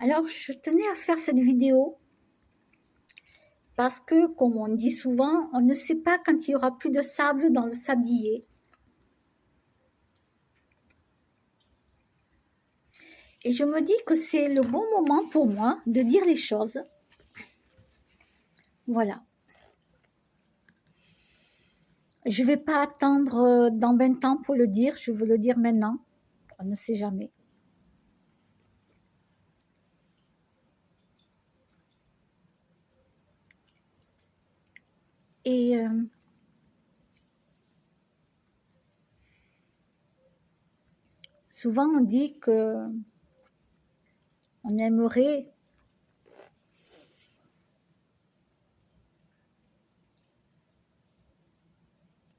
Alors, je tenais à faire cette vidéo parce que, comme on dit souvent, on ne sait pas quand il y aura plus de sable dans le sablier. Et je me dis que c'est le bon moment pour moi de dire les choses. Voilà. Je ne vais pas attendre dans 20 ans pour le dire, je veux le dire maintenant. On ne sait jamais. Et souvent on dit que on aimerait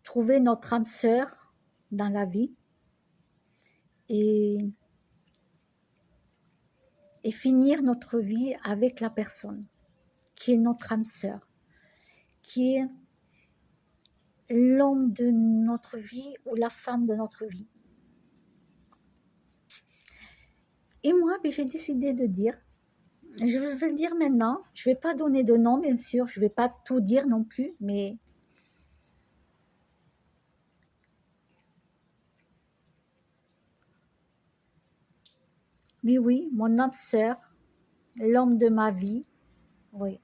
trouver notre âme sœur dans la vie et, et finir notre vie avec la personne qui est notre âme sœur, qui est l'homme de notre vie ou la femme de notre vie. Et moi, j'ai décidé de dire, je vais le dire maintenant, je ne vais pas donner de nom, bien sûr, je ne vais pas tout dire non plus, mais oui, mon âme sœur, l'homme de ma vie, oui.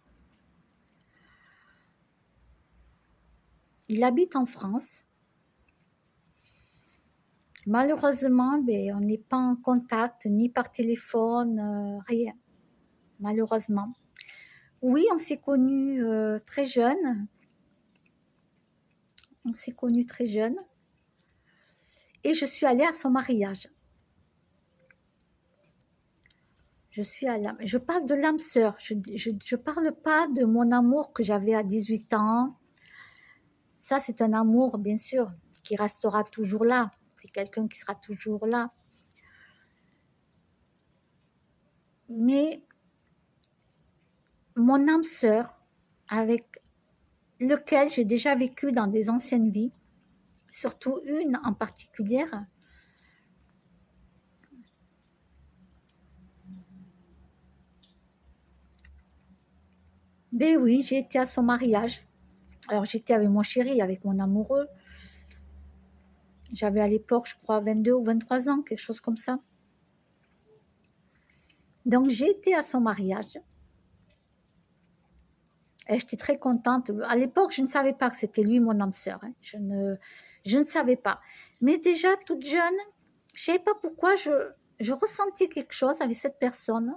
Il habite en France. Malheureusement, on n'est pas en contact, ni par téléphone, rien, malheureusement. Oui, on s'est connus très jeunes. On s'est connus très jeunes. Et je suis allée à son mariage. Je parle de l'âme sœur. Je ne parle pas de mon amour que j'avais à 18 ans. Ça, c'est un amour, bien sûr, qui restera toujours là. C'est quelqu'un qui sera toujours là. Mais mon âme sœur, avec lequel j'ai déjà vécu dans des anciennes vies, surtout une en particulier, ben oui, j'ai été à son mariage. Alors j'étais avec mon chéri, avec mon amoureux. J'avais à l'époque, je crois, 22 ou 23 ans, quelque chose comme ça. Donc j'ai été à son mariage. Et j'étais très contente. À l'époque, je ne savais pas que c'était lui mon âme sœur. Hein. Je ne savais pas. Mais déjà, toute jeune, je ne savais pas pourquoi je ressentais quelque chose avec cette personne.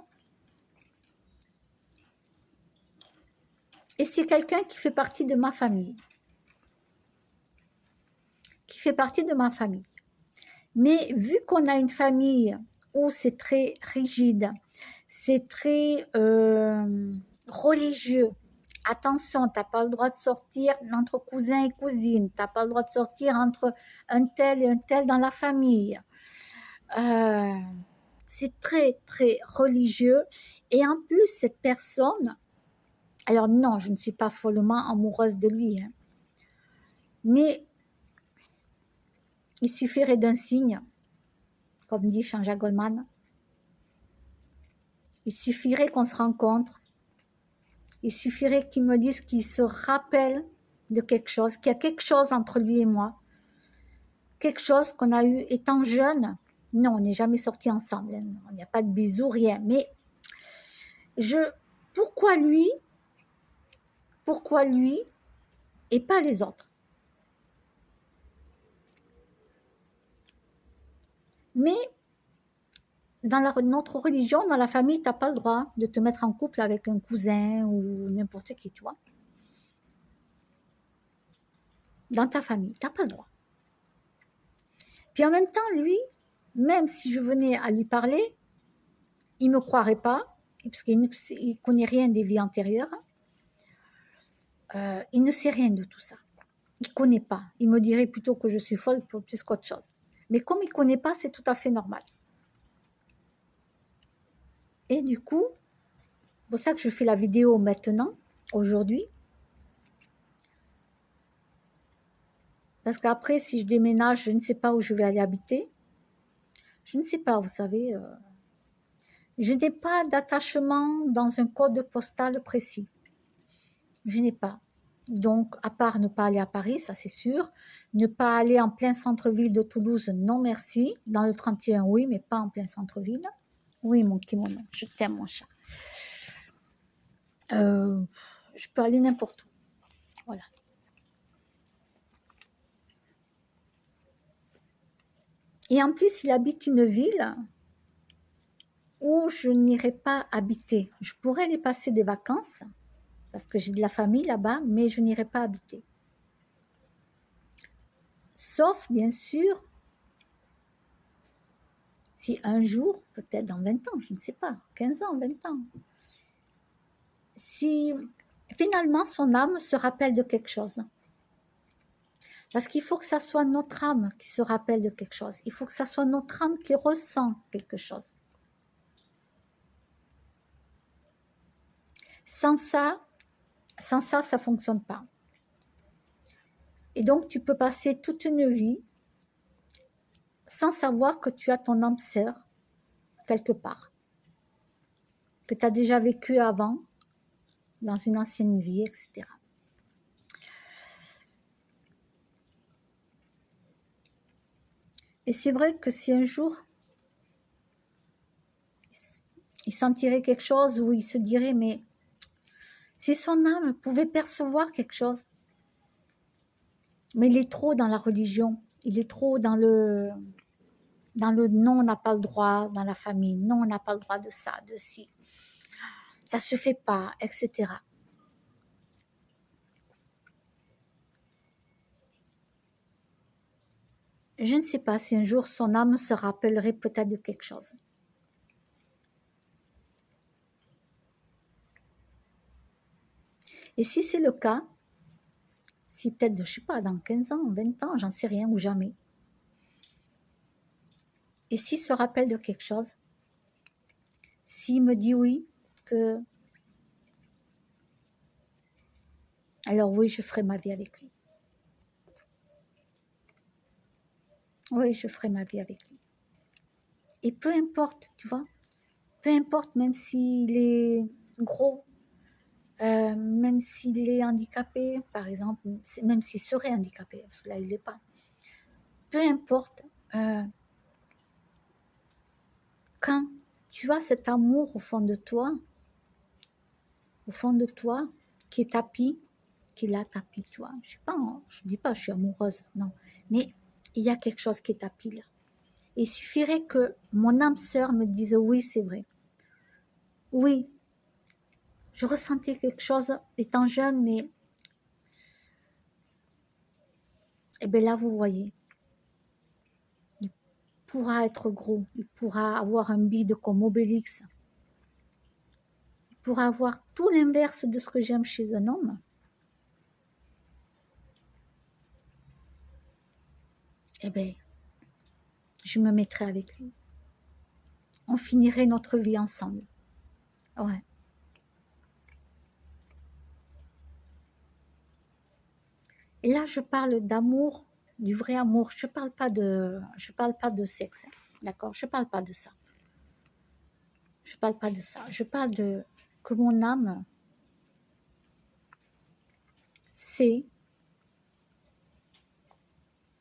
Et c'est quelqu'un qui fait partie de ma famille. Qui fait partie de ma famille. Mais vu qu'on a une famille où c'est très rigide, c'est très religieux, attention, tu n'as pas le droit de sortir entre cousins et cousines, tu n'as pas le droit de sortir entre un tel et un tel dans la famille. C'est très, très religieux. Et en plus, cette personne, alors non, je ne suis pas follement amoureuse de lui, hein, mais il suffirait d'un signe, comme dit Jean-Jacques Goldman. Il suffirait qu'on se rencontre. Il suffirait qu'il me dise qu'il se rappelle de quelque chose, qu'il y a quelque chose entre lui et moi. Quelque chose qu'on a eu étant jeune. Non, on n'est jamais sortis ensemble. Il n'y a pas de bisous, rien. Mais pourquoi lui et pas les autres? Mais dans notre religion, dans la famille, tu n'as pas le droit de te mettre en couple avec un cousin ou n'importe qui, tu vois. Dans ta famille, tu n'as pas le droit. Puis en même temps, lui, même si je venais à lui parler, il ne me croirait pas, parce qu'il ne connaît rien des vies antérieures. Il ne sait rien de tout ça. Il ne connaît pas. Il me dirait plutôt que je suis folle plus qu'autre chose. Mais comme il ne connaît pas, c'est tout à fait normal. Et du coup, c'est pour ça que je fais la vidéo maintenant, aujourd'hui. Parce qu'après, si je déménage, je ne sais pas où je vais aller habiter. Je ne sais pas, vous savez. Je n'ai pas d'attachement dans un code postal précis. Je n'ai pas. Donc, à part ne pas aller à Paris, ça c'est sûr. Ne pas aller en plein centre-ville de Toulouse, non merci. Dans le 31, oui, mais pas en plein centre-ville. Oui, mon kimono, je t'aime, mon chat. Je peux aller n'importe où. Voilà. Et en plus, il habite une ville où je n'irai pas habiter. Je pourrais aller passer des vacances, parce que j'ai de la famille là-bas, mais je n'irai pas habiter. Sauf, bien sûr, si un jour, peut-être dans 20 ans, je ne sais pas, 15 ans, 20 ans, si finalement son âme se rappelle de quelque chose. Parce qu'il faut que ça soit notre âme qui se rappelle de quelque chose. Il faut que ça soit notre âme qui ressent quelque chose. Sans ça, ça ne fonctionne pas. Et donc, tu peux passer toute une vie sans savoir que tu as ton âme sœur quelque part, que tu as déjà vécu avant, dans une ancienne vie, etc. Et c'est vrai que si un jour, il sentirait quelque chose ou il se dirait, mais si son âme pouvait percevoir quelque chose, mais il est trop dans la religion, il est trop dans le non, on n'a pas le droit dans la famille, non, on n'a pas le droit de ça, de ci, ça se fait pas, etc. Je ne sais pas si un jour son âme se rappellerait peut-être de quelque chose. Et si c'est le cas, si peut-être, je ne sais pas, dans 15 ans, 20 ans, j'en sais rien, ou jamais. Et s'il se rappelle de quelque chose, s'il me dit oui, que alors oui, je ferai ma vie avec lui. Oui, je ferai ma vie avec lui. Et peu importe, tu vois, peu importe, même s'il est gros, même s'il est handicapé, par exemple, même s'il serait handicapé, parce que là, il n'est pas. Peu importe, quand tu as cet amour au fond de toi, qui est tapis, qui l'a tapis, tu vois. Je ne dis pas je suis amoureuse, non. Mais il y a quelque chose qui est tapis là. Il suffirait que mon âme sœur me dise oui, c'est vrai. Oui, je ressentais quelque chose étant jeune, mais eh bien là, vous voyez, il pourra être gros, il pourra avoir un bide comme Obélix, il pourra avoir tout l'inverse de ce que j'aime chez un homme. Eh bien, je me mettrai avec lui. On finirait notre vie ensemble. Ouais. Et là, je parle d'amour, du vrai amour. Je parle pas de sexe, hein, d'accord? Je parle pas de ça. Je parle pas de ça. Je parle de que mon âme sait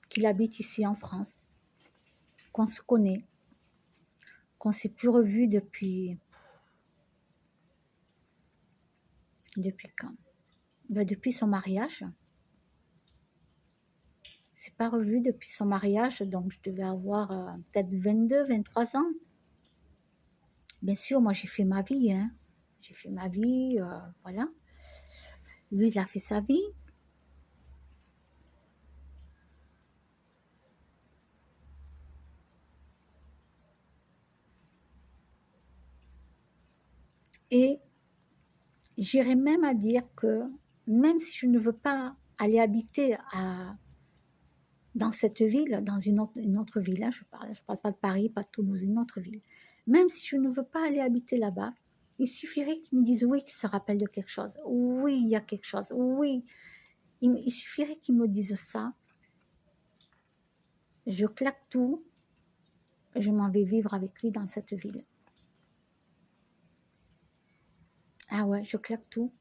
qu'il habite ici en France, qu'on se connaît, qu'on s'est plus revu depuis quand? Ben, depuis son mariage. C'est pas revu depuis son mariage, donc je devais avoir peut-être 22, 23 ans. Bien sûr, moi j'ai fait ma vie, hein. J'ai fait ma vie, voilà. Lui, il a fait sa vie. Et j'irais même à dire que même si je ne veux pas aller habiter dans cette ville, dans une autre ville, hein, je parle pas de Paris, pas de Toulouse, une autre ville. Même si je ne veux pas aller habiter là-bas, il suffirait qu'ils me disent oui, qu'ils se rappellent de quelque chose. Oui, il y a quelque chose. Oui, il suffirait qu'ils me disent ça. Je claque tout, je m'en vais vivre avec lui dans cette ville. Ah ouais, je claque tout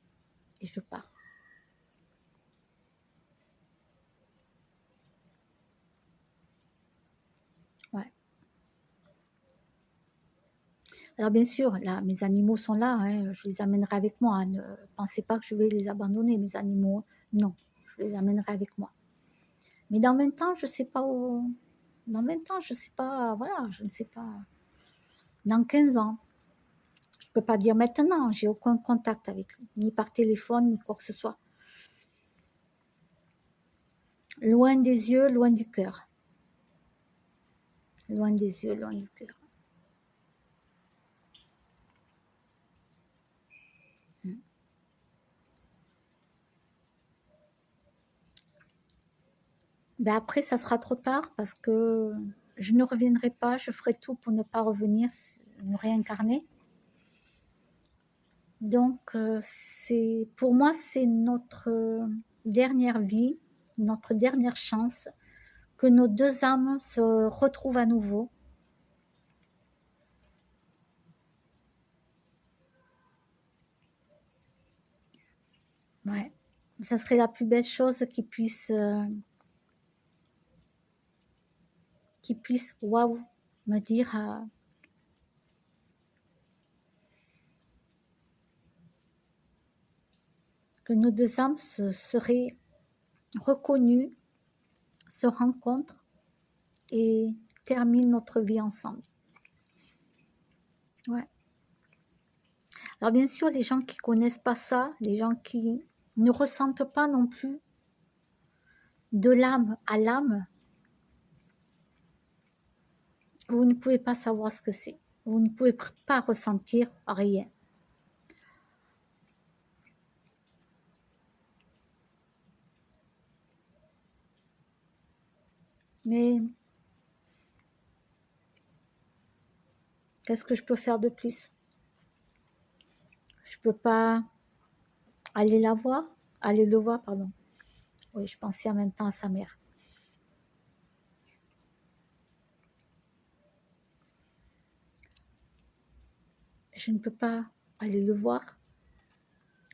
et je pars. Ouais. Alors bien sûr, là, mes animaux sont là, hein, je les amènerai avec moi. Ne pensez pas que je vais les abandonner, mes animaux. Non, je les amènerai avec moi. Mais dans 20 ans, je ne sais pas où. Dans 20 ans, je ne sais pas, voilà, je ne sais pas. Dans 15 ans, je ne peux pas dire maintenant, j'ai aucun contact avec lui, ni par téléphone, ni quoi que ce soit. Loin des yeux, loin du cœur. Loin des yeux, loin du cœur. Ben après, ça sera trop tard parce que je ne reviendrai pas, je ferai tout pour ne pas revenir, me réincarner. Donc, pour moi, c'est notre dernière vie, notre dernière chance, que nos deux âmes se retrouvent à nouveau. Ouais, ça serait la plus belle chose qui puisse, waouh, me dire que nos deux âmes seraient reconnues, se rencontrent et terminent notre vie ensemble. Ouais. Alors bien sûr, les gens qui connaissent pas ça, les gens qui ne ressentent pas non plus de l'âme à l'âme, vous ne pouvez pas savoir ce que c'est. Vous ne pouvez pas ressentir rien. Mais qu'est-ce que je peux faire de plus? Je peux pas aller la voir, aller le voir, pardon. Oui, je pensais en même temps à sa mère. Je ne peux pas aller le voir.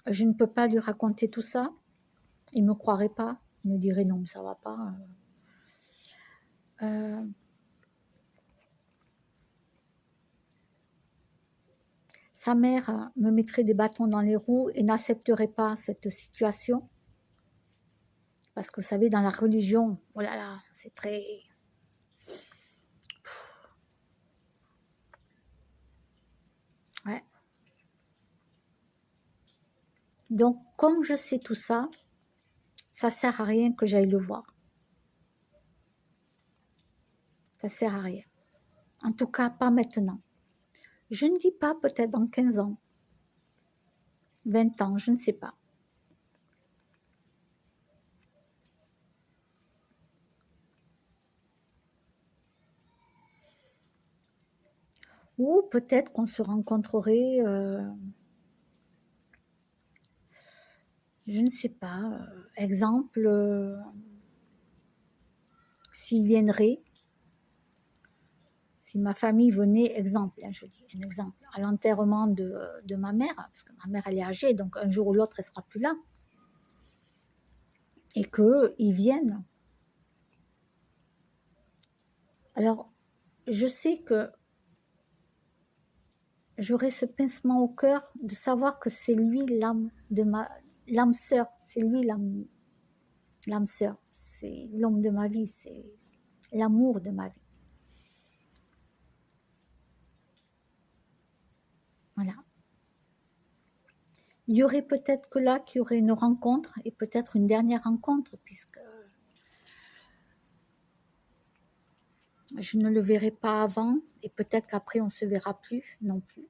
Je ne peux pas lui raconter tout ça. Il me croirait pas. Il me dirait non, ça va pas. Euh, Sa mère me mettrait des bâtons dans les roues et n'accepterait pas cette situation. Parce que vous savez, dans la religion, oh là là, c'est très... Ouais. Donc, comme je sais tout ça, ça sert à rien que j'aille le voir. Ça sert à rien. En tout cas, pas maintenant. Je ne dis pas peut-être dans 15 ans, 20 ans, je ne sais pas. Ou peut-être qu'on se rencontrerait, je ne sais pas, exemple, s'il viendrait, si ma famille venait, exemple, hein, je dis un exemple, à l'enterrement de ma mère, parce que ma mère elle est âgée, donc un jour ou l'autre elle sera plus là, et qu'ils viennent. Alors, je sais que j'aurais ce pincement au cœur de savoir que c'est lui l'âme sœur, c'est lui l'âme sœur, c'est l'homme de ma vie, c'est l'amour de ma vie. Voilà. Il y aurait peut-être que là qu'il y aurait une rencontre et peut-être une dernière rencontre puisque je ne le verrai pas avant et peut-être qu'après on se verra plus non plus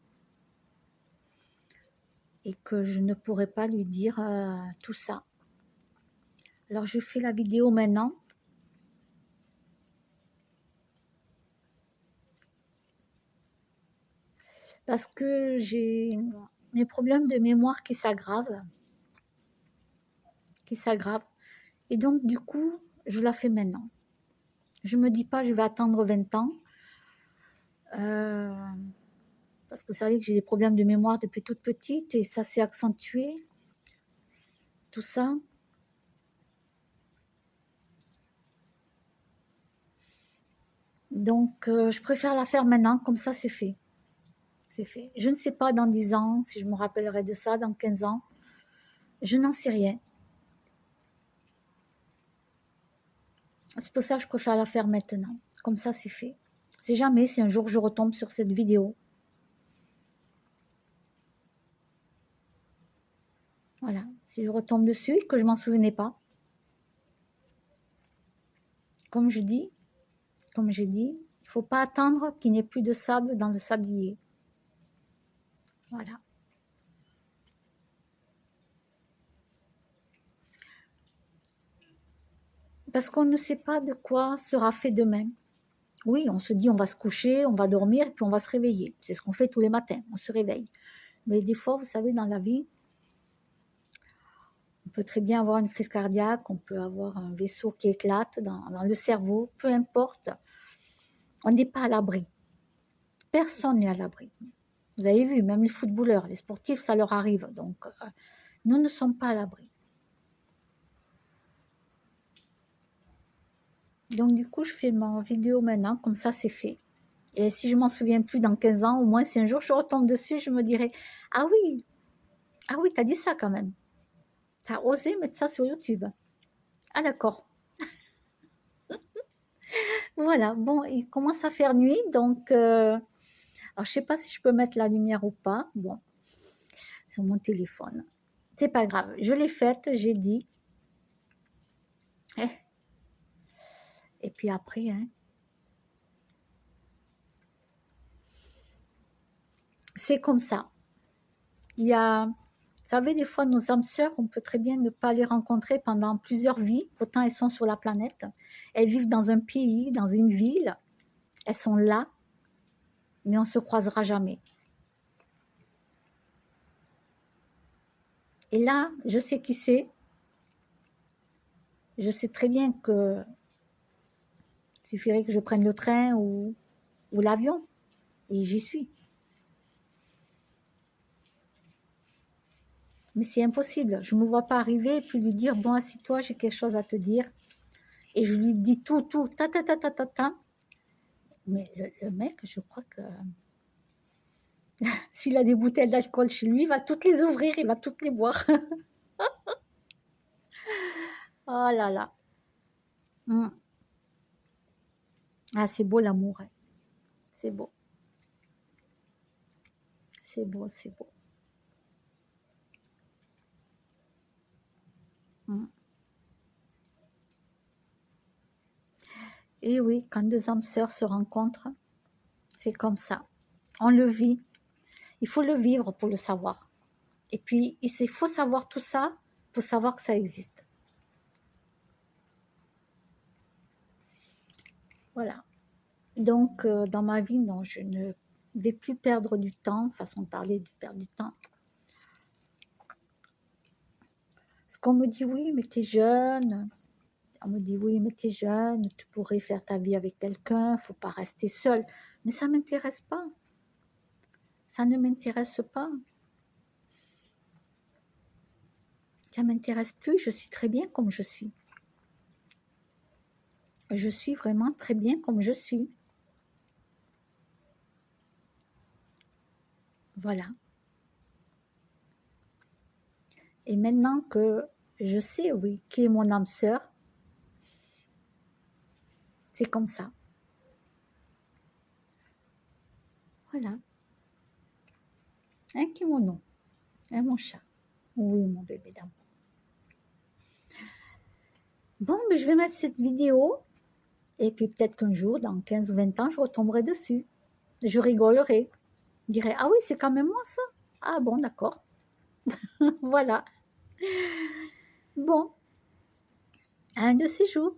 et que je ne pourrai pas lui dire tout ça. Alors je fais la vidéo maintenant parce que j'ai mes problèmes de mémoire qui s'aggravent et donc du coup je la fais maintenant. Je me dis pas je vais attendre 20 ans Parce que vous savez que j'ai des problèmes de mémoire depuis toute petite et ça s'est accentué, tout ça. Donc, je préfère la faire maintenant, comme ça c'est fait. C'est fait. Je ne sais pas dans 10 ans si je me rappellerai de ça, dans 15 ans. Je n'en sais rien. C'est pour ça que je préfère la faire maintenant. Comme ça, c'est fait. Je ne sais jamais si un jour je retombe sur cette vidéo. Voilà. Si je retombe dessus et que je m'en souvenais pas. Comme j'ai dit, il ne faut pas attendre qu'il n'y ait plus de sable dans le sablier. Voilà. Parce qu'on ne sait pas de quoi sera fait demain. Oui, on se dit on va se coucher, on va dormir et puis on va se réveiller. C'est ce qu'on fait tous les matins, on se réveille. Mais des fois, vous savez, dans la vie, on peut très bien avoir une crise cardiaque, on peut avoir un vaisseau qui éclate dans le cerveau, peu importe. On n'est pas à l'abri. Personne n'est à l'abri. Vous avez vu, même les footballeurs, les sportifs, ça leur arrive. Donc, nous ne sommes pas à l'abri. Donc, du coup, je fais ma vidéo maintenant, comme ça, c'est fait. Et si je m'en souviens plus dans 15 ans, au moins si un jour je retombe dessus, je me dirai, ah oui, t'as dit ça quand même. T'as osé mettre ça sur YouTube. Ah d'accord. Voilà, bon, il commence à faire nuit, donc alors je sais pas si je peux mettre la lumière ou pas. Bon, sur mon téléphone. C'est pas grave, je l'ai faite, j'ai dit. Eh, et puis après, hein, c'est comme ça. Il y a, vous savez, des fois, nos âmes sœurs, on peut très bien ne pas les rencontrer pendant plusieurs vies. Pourtant, elles sont sur la planète. Elles vivent dans un pays, dans une ville. Elles sont là, mais on ne se croisera jamais. Et là, je sais qui c'est. Je sais très bien que il suffirait que je prenne le train ou l'avion. Et j'y suis. Mais c'est impossible. Je ne me vois pas arriver et puis lui dire, bon, assis-toi, j'ai quelque chose à te dire. Et je lui dis tout, ta, ta, ta, ta, ta, ta. Mais le mec, je crois que s'il a des bouteilles d'alcool chez lui, il va toutes les ouvrir, il va toutes les boire. Oh là là. Mm. Ah, c'est beau l'amour. Hein. C'est beau. C'est beau, c'est beau. Mm. Et oui, quand deux âmes sœurs se rencontrent, c'est comme ça. On le vit. Il faut le vivre pour le savoir. Et puis, il faut savoir tout ça pour savoir que ça existe. Voilà. Donc, dans ma vie, non, je ne vais plus perdre du temps, façon de parler de perdre du temps. Parce qu'on me dit, oui, mais t'es jeune. On me dit, oui, mais t'es jeune, tu pourrais faire ta vie avec quelqu'un, faut pas rester seule. Mais ça ne m'intéresse pas. Ça ne m'intéresse pas. Ça ne m'intéresse plus, je suis très bien comme je suis. Je suis vraiment très bien comme je suis. Voilà. Et maintenant que je sais, oui, qui est mon âme sœur, c'est comme ça. Voilà. Un kimono. Mon chat. Oui, mon bébé d'amour. Bon, mais je vais mettre cette vidéo. Et puis peut-être qu'un jour, dans 15 ou 20 ans, je retomberai dessus. Je rigolerai. Je dirais, ah oui, c'est quand même moi ça. Ah bon, d'accord. Voilà. Bon, un de ces jours.